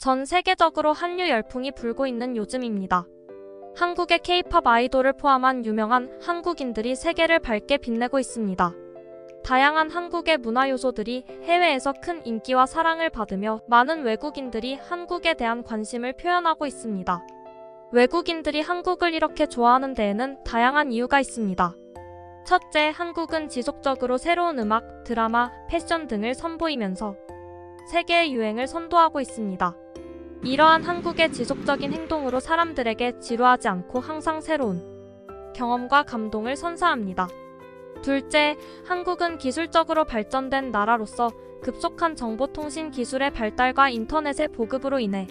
전 세계적으로 한류 열풍이 불고 있는 요즘입니다. 한국의 K-팝 아이돌을 포함한 유명한 한국인들이 세계를 밝게 빛내고 있습니다. 다양한 한국의 문화 요소들이 해외에서 큰 인기와 사랑을 받으며 많은 외국인들이 한국에 대한 관심을 표현하고 있습니다. 외국인들이 한국을 이렇게 좋아하는 데에는 다양한 이유가 있습니다. 첫째, 한국은 지속적으로 새로운 음악, 드라마, 패션 등을 선보이면서 세계의 유행을 선도하고 있습니다. 이러한 한국의 지속적인 행동으로 사람들에게 지루하지 않고 항상 새로운 경험과 감동을 선사합니다. 둘째, 한국은 기술적으로 발전된 나라로서 급속한 정보통신 기술의 발달과 인터넷의 보급으로 인해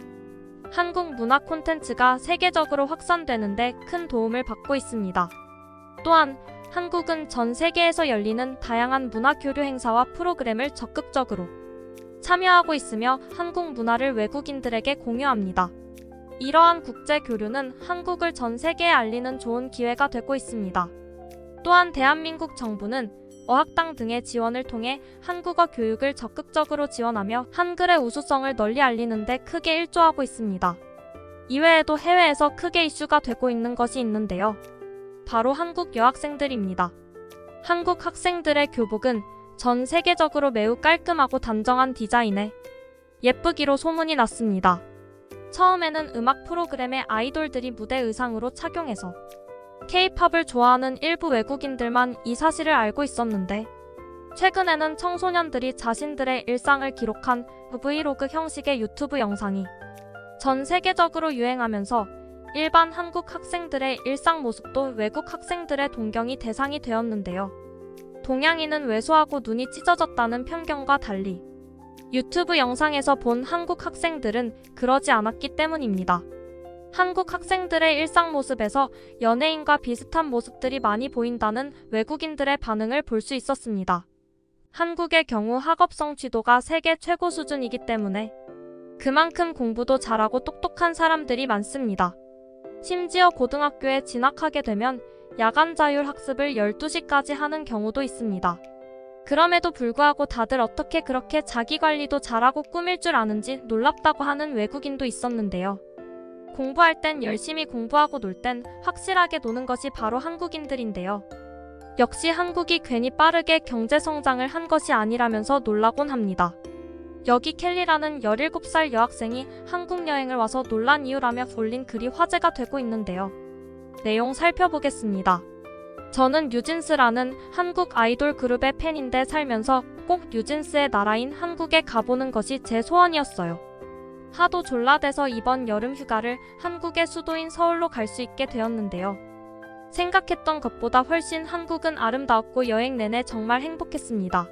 한국 문화 콘텐츠가 세계적으로 확산되는데 큰 도움을 받고 있습니다. 또한 한국은 전 세계에서 열리는 다양한 문화 교류 행사와 프로그램을 적극적으로 참여하고 있으며 한국 문화를 외국인들에게 공유합니다. 이러한 국제 교류는 한국을 전 세계에 알리는 좋은 기회가 되고 있습니다. 또한 대한민국 정부는 어학당 등의 지원을 통해 한국어 교육을 적극적으로 지원하며 한글의 우수성을 널리 알리는 데 크게 일조하고 있습니다. 이외에도 해외에서 크게 이슈가 되고 있는 것이 있는데요. 바로 한국 여학생들입니다. 한국 학생들의 교복은 전 세계적으로 매우 깔끔하고 단정한 디자인에 예쁘기로 소문이 났습니다. 처음에는 음악 프로그램의 아이돌들이 무대 의상으로 착용해서 K-팝을 좋아하는 일부 외국인들만 이 사실을 알고 있었는데 최근에는 청소년들이 자신들의 일상을 기록한 브이로그 형식의 유튜브 영상이 전 세계적으로 유행하면서 일반 한국 학생들의 일상 모습도 외국 학생들의 동경이 대상이 되었는데요. 동양인은 왜소하고 눈이 찢어졌다는 편견과 달리 유튜브 영상에서 본 한국 학생들은 그러지 않았기 때문입니다. 한국 학생들의 일상 모습에서 연예인과 비슷한 모습들이 많이 보인다는 외국인들의 반응을 볼 수 있었습니다. 한국의 경우 학업 성취도가 세계 최고 수준이기 때문에 그만큼 공부도 잘하고 똑똑한 사람들이 많습니다. 심지어 고등학교에 진학하게 되면 야간 자율 학습을 12시까지 하는 경우도 있습니다. 그럼에도 불구하고 다들 어떻게 그렇게 자기 관리도 잘하고 꾸밀 줄 아는지 놀랍다고 하는 외국인도 있었는데요. 공부할 땐 열심히 공부하고 놀 땐 확실하게 노는 것이 바로 한국인들인데요. 역시 한국이 괜히 빠르게 경제 성장을 한 것이 아니라면서 놀라곤 합니다. 여기 켈리라는 17살 여학생이 한국 여행을 와서 놀란 이유라며 올린 글이 화제가 되고 있는데요. 내용 살펴보겠습니다. 저는 뉴진스라는 한국 아이돌 그룹의 팬인데 살면서 꼭 뉴진스의 나라인 한국에 가보는 것이 제 소원이었어요. 하도 졸라대서 이번 여름 휴가를 한국의 수도인 서울로 갈 수 있게 되었는데요. 생각했던 것보다 훨씬 한국은 아름다웠고 여행 내내 정말 행복했습니다.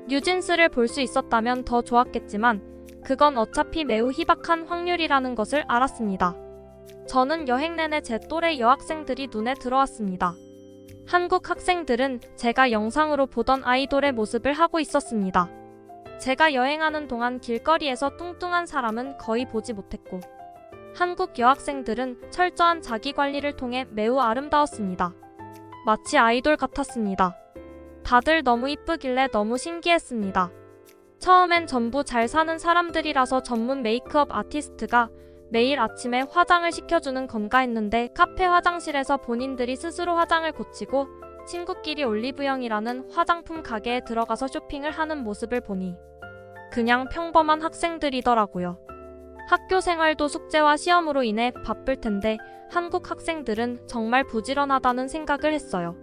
뉴진스를 볼 수 있었다면 더 좋았겠지만 그건 어차피 매우 희박한 확률이라는 것을 알았습니다. 저는 여행 내내 제 또래 여학생들이 눈에 들어왔습니다. 한국 학생들은 제가 영상으로 보던 아이돌의 모습을 하고 있었습니다. 제가 여행하는 동안 길거리에서 뚱뚱한 사람은 거의 보지 못했고 한국 여학생들은 철저한 자기관리를 통해 매우 아름다웠습니다. 마치 아이돌 같았습니다. 다들 너무 이쁘길래 너무 신기했습니다. 처음엔 전부 잘 사는 사람들이라서 전문 메이크업 아티스트가 매일 아침에 화장을 시켜주는 건가 했는데 카페 화장실에서 본인들이 스스로 화장을 고치고 친구끼리 올리브영이라는 화장품 가게에 들어가서 쇼핑을 하는 모습을 보니 그냥 평범한 학생들이더라고요. 학교 생활도 숙제와 시험으로 인해 바쁠 텐데 한국 학생들은 정말 부지런하다는 생각을 했어요.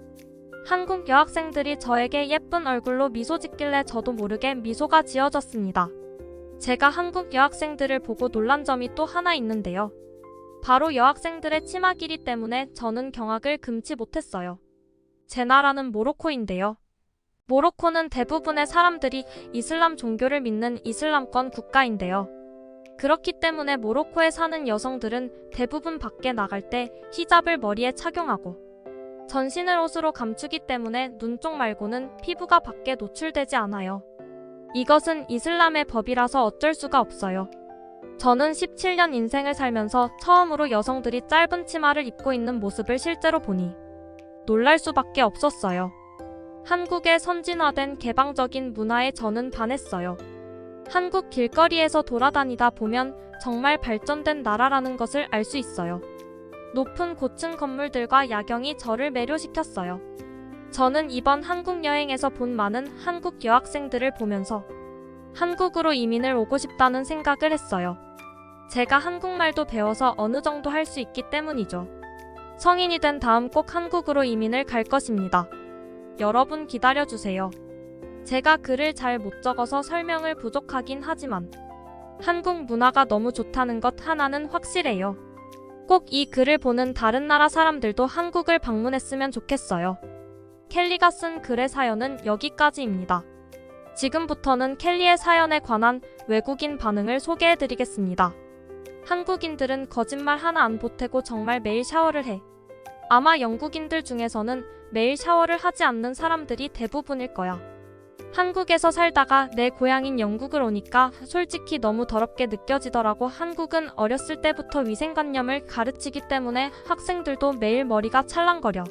한국 여학생들이 저에게 예쁜 얼굴로 미소 짓길래 저도 모르게 미소가 지어졌습니다. 제가 한국 여학생들을 보고 놀란 점이 또 하나 있는데요. 바로 여학생들의 치마 길이 때문에 저는 경악을 금치 못했어요. 제 나라는 모로코인데요. 모로코는 대부분의 사람들이 이슬람 종교를 믿는 이슬람권 국가인데요. 그렇기 때문에 모로코에 사는 여성들은 대부분 밖에 나갈 때 히잡을 머리에 착용하고 전신을 옷으로 감추기 때문에 눈 쪽 말고는 피부가 밖에 노출되지 않아요. 이것은 이슬람의 법이라서 어쩔 수가 없어요. 저는 17년 인생을 살면서 처음으로 여성들이 짧은 치마를 입고 있는 모습을 실제로 보니 놀랄 수밖에 없었어요. 한국의 선진화된 개방적인 문화에 저는 반했어요. 한국 길거리에서 돌아다니다 보면 정말 발전된 나라라는 것을 알 수 있어요. 높은 고층 건물들과 야경이 저를 매료시켰어요. 저는 이번 한국 여행에서 본 많은 한국 여학생들을 보면서 한국으로 이민을 오고 싶다는 생각을 했어요. 제가 한국말도 배워서 어느 정도 할 수 있기 때문이죠. 성인이 된 다음 꼭 한국으로 이민을 갈 것입니다. 여러분 기다려주세요. 제가 글을 잘 못 적어서 설명을 부족하긴 하지만 한국 문화가 너무 좋다는 것 하나는 확실해요. 꼭 이 글을 보는 다른 나라 사람들도 한국을 방문했으면 좋겠어요. 켈리가 쓴 글의 사연은 여기까지입니다. 지금부터는 켈리의 사연에 관한 외국인 반응을 소개해드리겠습니다. 한국인들은 거짓말 하나 안 보태고 정말 매일 샤워를 해. 아마 영국인들 중에서는 매일 샤워를 하지 않는 사람들이 대부분일 거야. 한국에서 살다가 내 고향인 영국을 오니까 솔직히 너무 더럽게 느껴지더라고. 한국은 어렸을 때부터 위생관념을 가르치기 때문에 학생들도 매일 머리가 찰랑거려.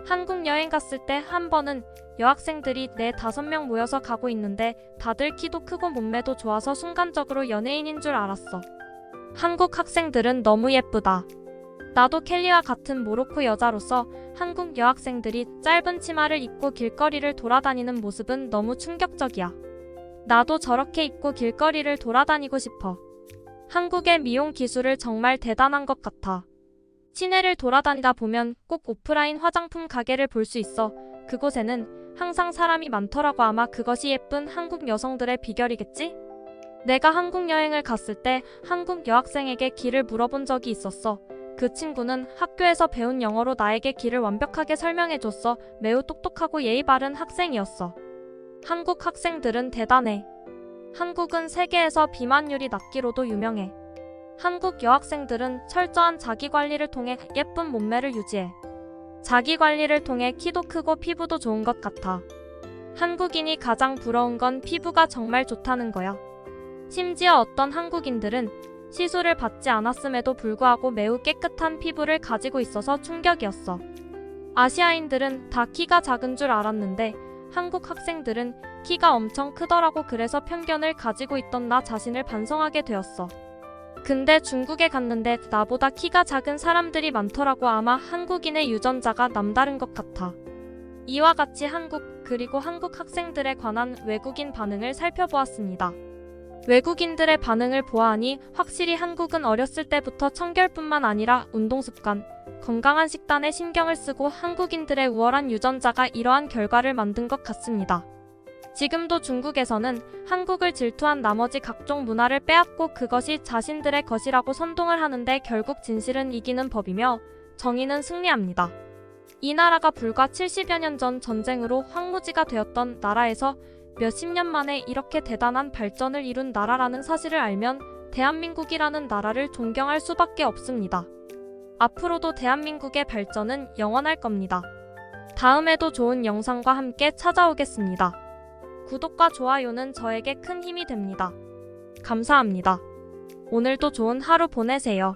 한국 여행 갔을 때 한 번은 여학생들이 4-5명 모여서 가고 있는데 다들 키도 크고 몸매도 좋아서 순간적으로 연예인인 줄 알았어. 한국 학생들은 너무 예쁘다. 나도 켈리와 같은 모로코 여자로서 한국 여학생들이 짧은 치마를 입고 길거리를 돌아다니는 모습은 너무 충격적이야. 나도 저렇게 입고 길거리를 돌아다니고 싶어. 한국의 미용 기술을 정말 대단한 것 같아. 시내를 돌아다니다 보면 꼭 오프라인 화장품 가게를 볼 수 있어. 그곳에는 항상 사람이 많더라고. 아마 그것이 예쁜 한국 여성들의 비결이겠지? 내가 한국 여행을 갔을 때 한국 여학생에게 길을 물어본 적이 있었어. 그 친구는 학교에서 배운 영어로 나에게 길을 완벽하게 설명해줬어. 매우 똑똑하고 예의 바른 학생이었어. 한국 학생들은 대단해. 한국은 세계에서 비만율이 낮기로도 유명해. 한국 여학생들은 철저한 자기관리를 통해 예쁜 몸매를 유지해. 자기관리를 통해 키도 크고 피부도 좋은 것 같아. 한국인이 가장 부러운 건 피부가 정말 좋다는 거야. 심지어 어떤 한국인들은 시술을 받지 않았음에도 불구하고 매우 깨끗한 피부를 가지고 있어서 충격이었어. 아시아인들은 다 키가 작은 줄 알았는데 한국 학생들은 키가 엄청 크더라고. 그래서 편견을 가지고 있던 나 자신을 반성하게 되었어. 근데 중국에 갔는데 나보다 키가 작은 사람들이 많더라고. 아마 한국인의 유전자가 남다른 것 같아. 이와 같이 한국 그리고 한국 학생들에 관한 외국인 반응을 살펴보았습니다. 외국인들의 반응을 보아하니 확실히 한국은 어렸을 때부터 청결뿐만 아니라 운동습관, 건강한 식단에 신경을 쓰고 한국인들의 우월한 유전자가 이러한 결과를 만든 것 같습니다. 지금도 중국에서는 한국을 질투한 나머지 각종 문화를 빼앗고 그것이 자신들의 것이라고 선동을 하는데 결국 진실은 이기는 법이며 정의는 승리합니다. 이 나라가 불과 70여 년 전 전쟁으로 황무지가 되었던 나라에서 몇십 년 만에 이렇게 대단한 발전을 이룬 나라라는 사실을 알면 대한민국이라는 나라를 존경할 수밖에 없습니다. 앞으로도 대한민국의 발전은 영원할 겁니다. 다음에도 좋은 영상과 함께 찾아오겠습니다. 구독과 좋아요는 저에게 큰 힘이 됩니다. 감사합니다. 오늘도 좋은 하루 보내세요.